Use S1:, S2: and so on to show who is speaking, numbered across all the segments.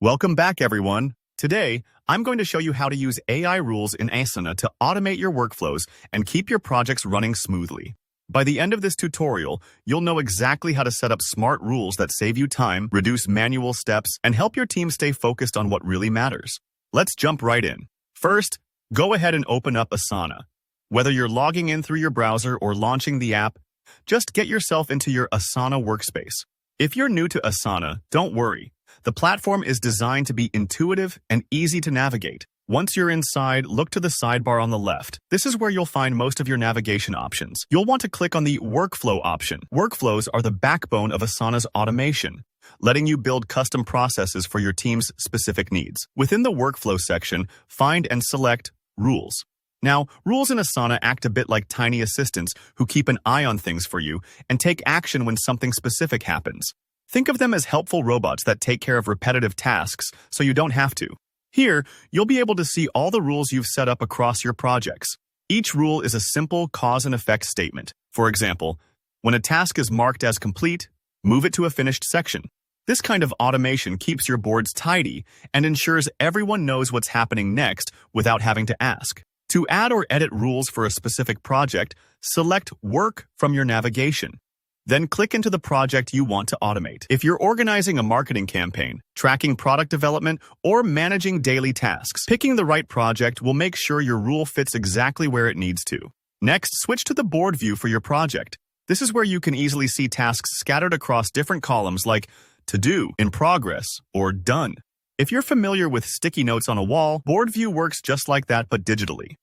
S1: Welcome back, everyone. Today, I'm going to show you how to use AI rules in Asana to automate your workflows and keep your projects running smoothly. By the end of this tutorial, you'll know exactly how to set up smart rules that save you time, reduce manual steps, and help your team stay focused on what really matters. Let's jump right in. First, go ahead and open up Asana. Whether you're logging in through your browser or launching the app, just get yourself into your Asana workspace. If you're new to Asana, don't worry. The platform is designed to be intuitive and easy to navigate. Once you're inside, look to the sidebar on the left. This is where you'll find most of your navigation options. You'll want to click on the Workflow option. Workflows are the backbone of Asana's automation, letting you build custom processes for your team's specific needs. Within the Workflow section, find and select Rules. Now, rules in Asana act a bit like tiny assistants who keep an eye on things for you and take action when something specific happens. Think of them as helpful robots that take care of repetitive tasks so you don't have to. Here, you'll be able to see all the rules you've set up across your projects. Each rule is a simple cause and effect statement. For example, when a task is marked as complete, move it to a finished section. This kind of automation keeps your boards tidy and ensures everyone knows what's happening next without having to ask. To add or edit rules for a specific project, select Work from your navigation. Then click into the project you want to automate. If you're organizing a marketing campaign, tracking product development, or managing daily tasks, picking the right project will make sure your rule fits exactly where it needs to. Next, switch to the board view for your project. This is where you can easily see tasks scattered across different columns like To Do, In Progress, or Done. If you're familiar with sticky notes on a wall, board view works just like that but digitally.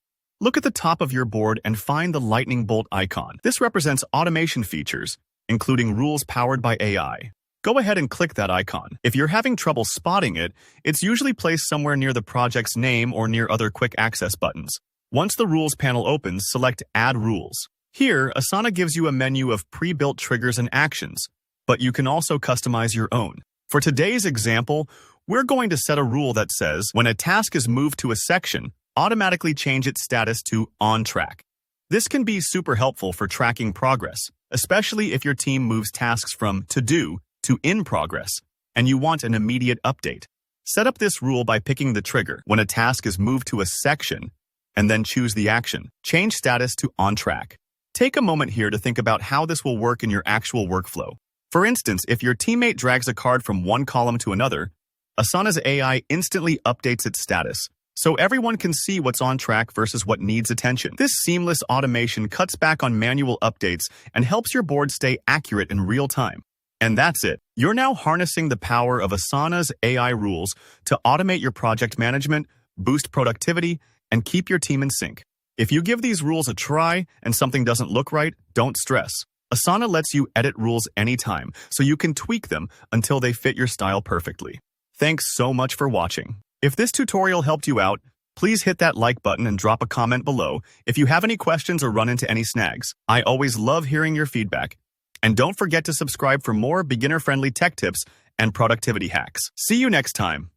S1: Look at the top of your board and find the lightning bolt icon. This represents automation features, including rules powered by AI. Go ahead and click that icon. If you're having trouble spotting it, it's usually placed somewhere near the project's name or near other quick access buttons. Once the Rules panel opens, select Add Rules. Here, Asana gives you a menu of pre-built triggers and actions, but you can also customize your own. For today's example, we're going to set a rule that says, when a task is moved to a section, automatically change its status to On Track. This can be super helpful for tracking progress, especially if your team moves tasks from To Do to In Progress, and you want an immediate update. Set up this rule by picking the trigger when a task is moved to a section, and then choose the action. Change status to On Track. Take a moment here to think about how this will work in your actual workflow. For instance, if your teammate drags a card from one column to another, Asana's AI instantly updates its status, so everyone can see what's on track versus what needs attention. This seamless automation cuts back on manual updates and helps your board stay accurate in real time. And that's it. You're now harnessing the power of Asana's AI rules to automate your project management, boost productivity, and keep your team in sync. If you give these rules a try and something doesn't look right, don't stress. Asana lets you edit rules anytime, so you can tweak them until they fit your style perfectly. Thanks so much for watching. If this tutorial helped you out, please hit that like button and drop a comment below if you have any questions or run into any snags. I always love hearing your feedback. And don't forget to subscribe for more beginner-friendly tech tips and productivity hacks. See you next time.